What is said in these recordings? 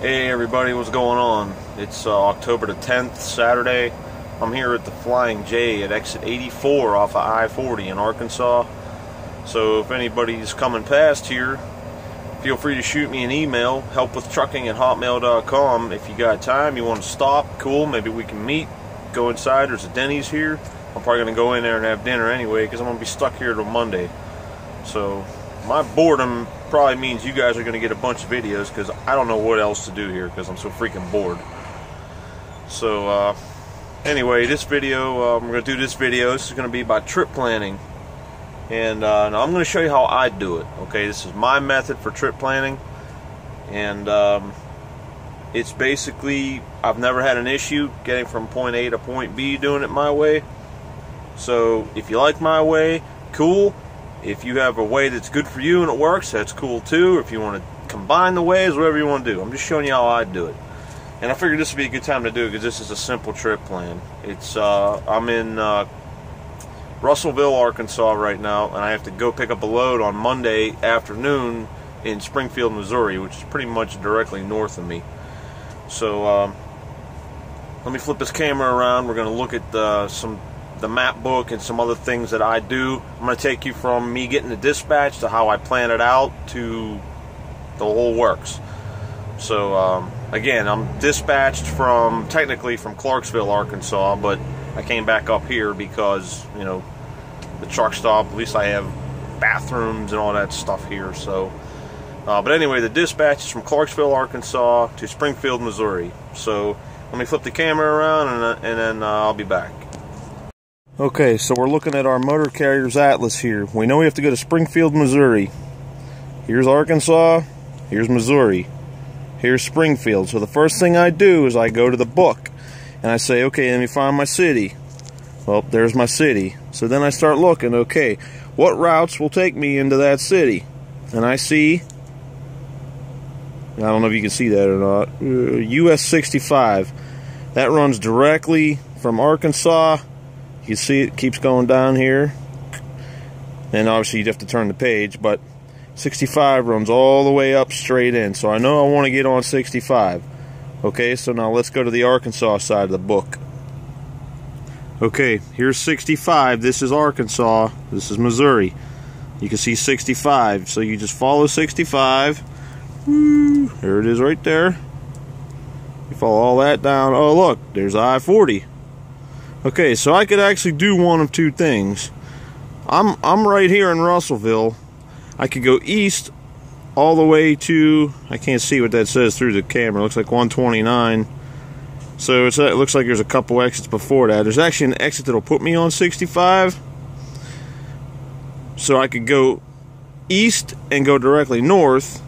Hey everybody, what's going on? It's October the 10th, Saturday. I'm here at the Flying J at exit 84 off of I-40 in Arkansas. So if anybody's coming past here, feel free to shoot me an email, helpwithtrucking@hotmail.com. If you got time, you want to stop, cool, maybe we can meet, go inside. There's a Denny's here. I'm probably going to go in there and have dinner anyway because I'm going to be stuck here till Monday. So my boredom probably means you guys are going to get a bunch of videos because I don't know what else to do here because I'm so freaking bored. So anyway, this video, we're going to do this video. This is going to be about trip planning. And now I'm going to show you how I do it. Okay, this is my method for trip planning. And it's basically, I've never had an issue getting from point A to point B doing it my way. So if you like my way, cool. If you have a way that's good for you and it works, that's cool too. If you want to combine the ways, whatever you want to do. I'm just showing you how I do it. And I figured this would be a good time to do it because this is a simple trip plan. It's I'm in Russellville, Arkansas right now, and I have to go pick up a load on Monday afternoon in Springfield, Missouri, which is pretty much directly north of me. So let me flip this camera around. We're going to look at the map book and some other things that I do. I'm going to take you from me getting the dispatch to how I plan it out to the whole works. So again, I'm dispatched technically from Clarksville, Arkansas, but I came back up here because, you know, the truck stop, at least I have bathrooms and all that stuff here. So but anyway, the dispatch is from Clarksville, Arkansas to Springfield, Missouri. So let me flip the camera around and then I'll be back. Okay, so we're looking at our motor carrier's atlas here. We know we have to go to Springfield, Missouri. Here's Arkansas, here's Missouri, here's Springfield. So the first thing I do is I go to the book and I say, okay, let me find my city. Well, there's my city. So then I start looking, okay, what routes will take me into that city? And I see, I don't know if you can see that or not, US 65. That runs directly from Arkansas. You see it keeps going down here, and obviously you'd have to turn the page, but 65 runs all the way up straight in, so I know I want to get on 65. Okay, so now let's go to the Arkansas side of the book. Okay, here's 65. This is Arkansas. This is Missouri. You can see 65, so you just follow 65. Woo, there it is right there. You follow all that down. Oh look, there's I-40. Okay, so I could actually do one of two things. I'm right here in Russellville. I could go east all the way to, I can't see what that says through the camera. It looks like 129. So it looks like there's a couple exits before that. There's actually an exit that'll put me on 65. So I could go east and go directly north,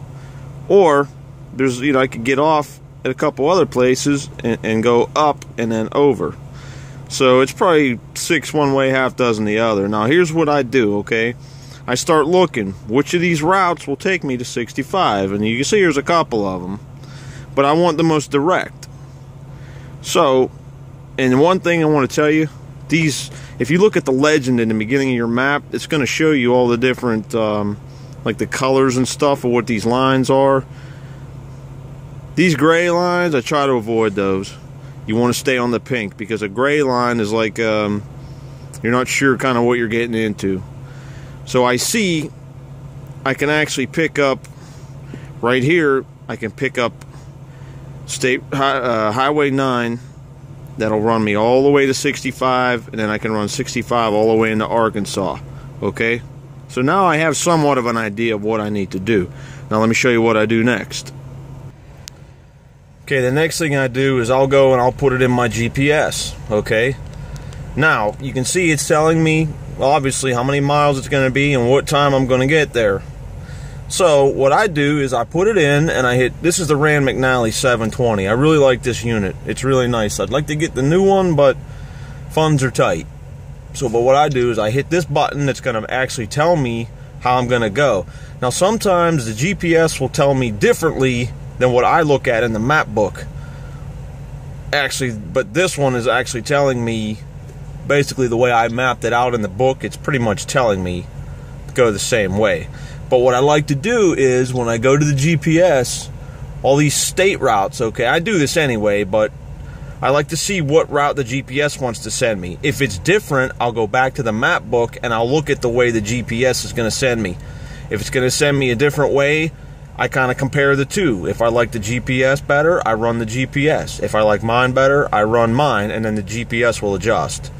or there's, you know, I could get off at a couple other places and go up and then over. So it's probably 6 one way, half dozen the other. Now here's what I do, okay? I start looking, which of these routes will take me to 65? And you can see there's a couple of them. But I want the most direct. So, and one thing I want to tell you, these, if you look at the legend in the beginning of your map, it's going to show you all the different, like the colors and stuff of what these lines are. These gray lines, I try to avoid those. You want to stay on the pink because a gray line is like you're not sure kind of what you're getting into. So I see I can actually pick up right here. I can pick up Highway 9. That'll run me all the way to 65, and then I can run 65 all the way into Arkansas. Okay, so now I have somewhat of an idea of what I need to do. Now let me show you what I do next. Okay, the next thing I do is I'll go and I'll put it in my GPS, okay? Now, you can see it's telling me, obviously, how many miles it's going to be and what time I'm going to get there. So, what I do is I put it in and I hit, this is the Rand McNally 720. I really like this unit. It's really nice. I'd like to get the new one, but funds are tight. So, but what I do is I hit this button that's going to actually tell me how I'm going to go. Now, sometimes the GPS will tell me differently than what I look at in the map book. Actually, but this one is actually telling me basically the way I mapped it out in the book. It's pretty much telling me to go the same way. But what I like to do is when I go to the GPS, all these state routes, okay? I do this anyway, but I like to see what route the GPS wants to send me. If it's different, I'll go back to the map book and I'll look at the way the GPS is going to send me. If it's going to send me a different way, I kind of compare the two. If I like the GPS better, I run the GPS. If I like mine better, I run mine, and then the GPS will adjust.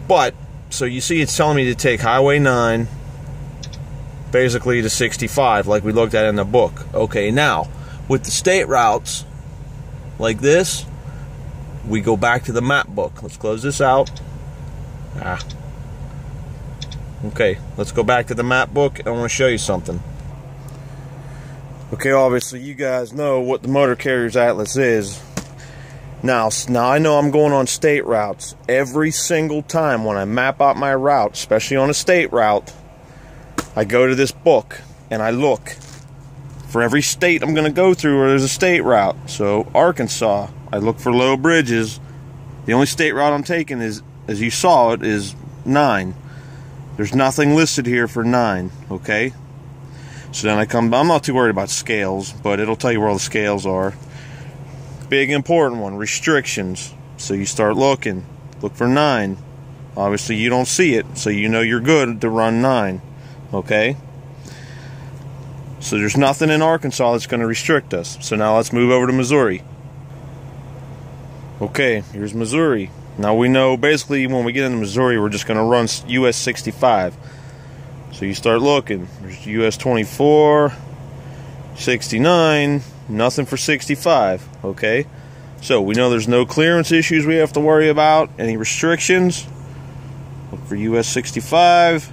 But, so you see it's telling me to take Highway 9, basically to 65, like we looked at in the book. Okay, now, with the state routes, like this, we go back to the map book. Let's close this out. Okay, let's go back to the map book, and I want to show you something. Okay, obviously you guys know what the Motor Carrier's Atlas is. Now I know I'm going on state routes. Every single time when I map out my route, especially on a state route, I go to this book and I look for every state I'm going to go through where there's a state route. So Arkansas, I look for low bridges. The only state route I'm taking is, as you saw it, is 9. There's nothing listed here for 9, okay? So then I'm not too worried about scales, but it'll tell you where all the scales are. Big important one, restrictions. So you start looking, look for 9. Obviously you don't see it, so you know you're good to run 9, okay? So there's nothing in Arkansas that's going to restrict us. So now let's move over to Missouri. Okay, here's Missouri. Now we know basically when we get into Missouri, we're just going to run US 65. So you start looking. There's US 24, 69, nothing for 65, okay? So we know there's no clearance issues we have to worry about. Any restrictions? Look for US 65.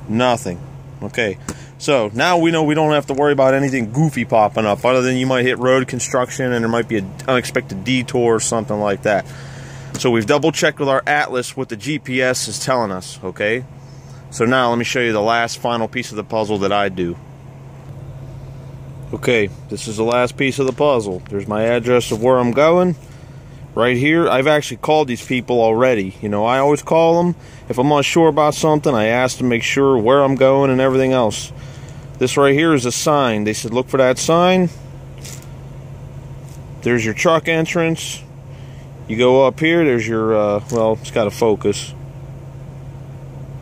Nothing. Okay. So now we know we don't have to worry about anything goofy popping up, other than you might hit road construction and there might be an unexpected detour or something like that. So we've double checked with our Atlas what the GPS is telling us, okay? So now let me show you the last final piece of the puzzle that I do. Okay, this is the last piece of the puzzle. There's my address of where I'm going. Right here, I've actually called these people already. You know, I always call them. If I'm not sure about something, I ask to make sure where I'm going and everything else. This right here is a sign. They said look for that sign. There's your truck entrance. You go up here, there's your, well, it's got to focus.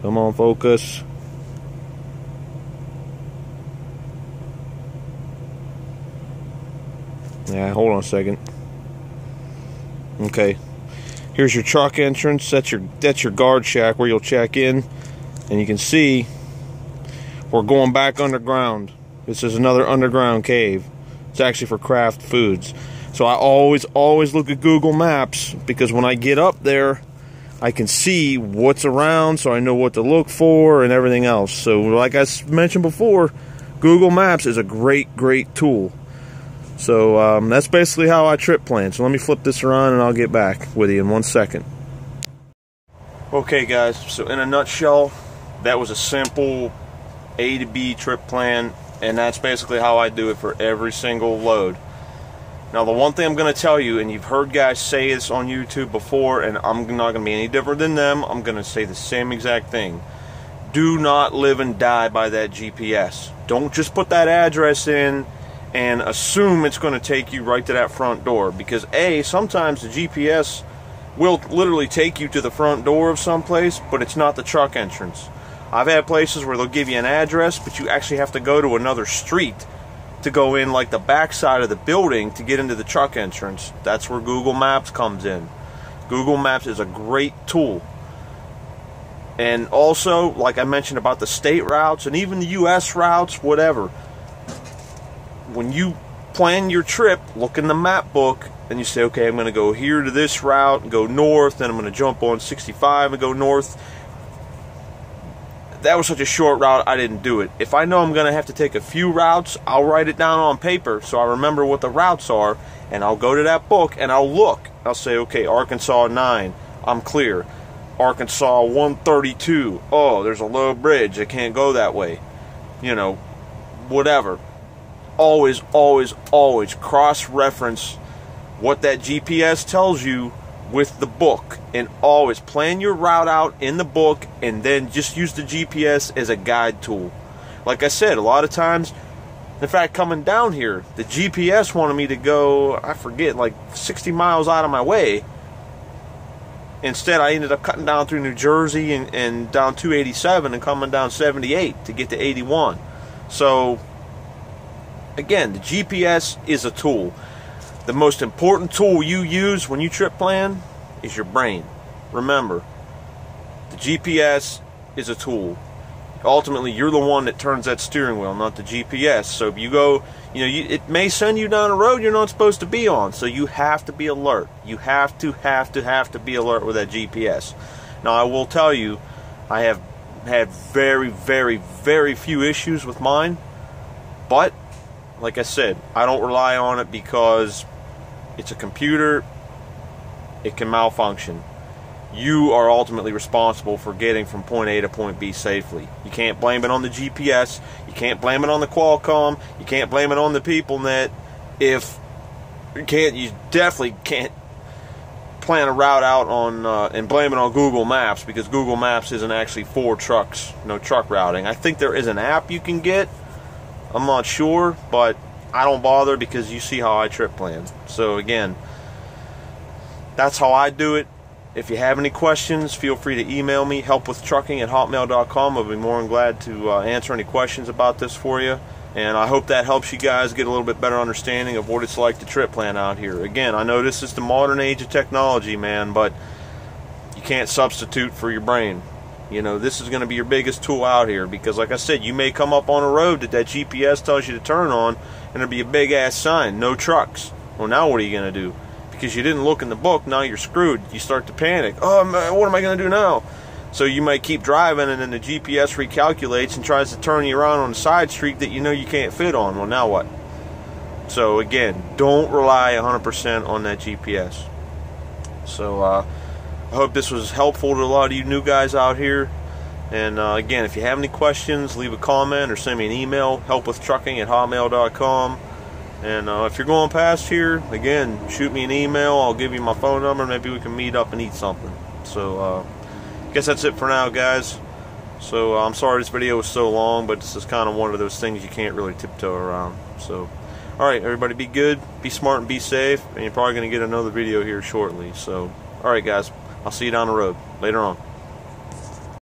Come on, focus. Yeah, hold on a second. Okay. Here's your truck entrance. That's your guard shack where you'll check in. And you can see we're going back underground. This is another underground cave. It's actually for craft foods. So I always look at Google Maps, because when I get up there, I can see what's around, so I know what to look for and everything else. So like I mentioned before, Google Maps is a great tool. So that's basically how I trip plan. So let me flip this around and I'll get back with you in 1 second. Okay guys, so in a nutshell, that was a simple A to B trip plan, and that's basically how I do it for every single load. Now the one thing I'm going to tell you, and you've heard guys say this on YouTube before, and I'm not going to be any different than them, I'm going to say the same exact thing. Do not live and die by that GPS. Don't just put that address in and assume it's going to take you right to that front door, because A, sometimes the GPS will literally take you to the front door of someplace, but it's not the truck entrance. I've had places where they'll give you an address, but you actually have to go to another street to go in, like the back side of the building, to get into the truck entrance. That's where Google Maps comes in. Google Maps is a great tool. And also, like I mentioned about the state routes and even the US routes, whatever, when you plan your trip, look in the map book and you say, okay, I'm going to go here to this route and go north, then I'm going to jump on 65 and go north. That was such a short route, I didn't do it. If I know I'm going to have to take a few routes, I'll write it down on paper so I remember what the routes are, and I'll go to that book and I'll look. I'll say, okay, Arkansas 9, I'm clear. Arkansas 132, oh, there's a low bridge, I can't go that way. You know, whatever. Always cross-reference what that GPS tells you with the book, and always plan your route out in the book, and then just use the GPS as a guide tool. Like I said, a lot of times In fact, coming down here, the GPS wanted me to go, I forget, like 60 miles out of my way. Instead, I ended up cutting down through New Jersey and down 287 and coming down 78 to get to 81. So, again, the GPS is a tool. The most important tool you use when you trip plan is your brain. Remember, the GPS is a tool. Ultimately, you're the one that turns that steering wheel, not the GPS. So if you go, it may send you down a road you're not supposed to be on. So you have to be alert. You have to be alert with that GPS. Now, I will tell you, I have had very, very, very few issues with mine. But, like I said, I don't rely on it because it's a computer. It can malfunction. You are ultimately responsible for getting from point A to point B safely. You can't blame it on the GPS. You can't blame it on the Qualcomm. You can't blame it on the people that you definitely can't plan a route out on and blame it on Google Maps, because Google Maps isn't actually for trucks, no truck routing. I think there is an app you can get. I'm not sure, but I don't bother because you see how I trip plan. So again, that's how I do it. If you have any questions, feel free to email me, helpwithtrucking@hotmail.com. I'll be more than glad to answer any questions about this for you. And I hope that helps you guys get a little bit better understanding of what it's like to trip plan out here. Again, I know this is the modern age of technology, man, but you can't substitute for your brain. This is going to be your biggest tool out here, because like I said, you may come up on a road that GPS tells you to turn on, and there'll be a big-ass sign, no trucks. Well, now what are you going to do? Because you didn't look in the book, now you're screwed. You start to panic. Oh, man, what am I going to do now? So you might keep driving, and then the GPS recalculates and tries to turn you around on a side street that you can't fit on. Well, now what? So again, don't rely 100% on that GPS. So I hope this was helpful to a lot of you new guys out here. And again, if you have any questions, leave a comment or send me an email, helpwithtrucking@hotmail.com. And if you're going past here, again, shoot me an email. I'll give you my phone number. Maybe we can meet up and eat something. So, I guess that's it for now, guys. So, I'm sorry this video was so long, but this is kind of one of those things you can't really tiptoe around. So, alright, everybody be good, be smart, and be safe. And you're probably going to get another video here shortly. So, alright, guys. I'll see you down the road. Later on.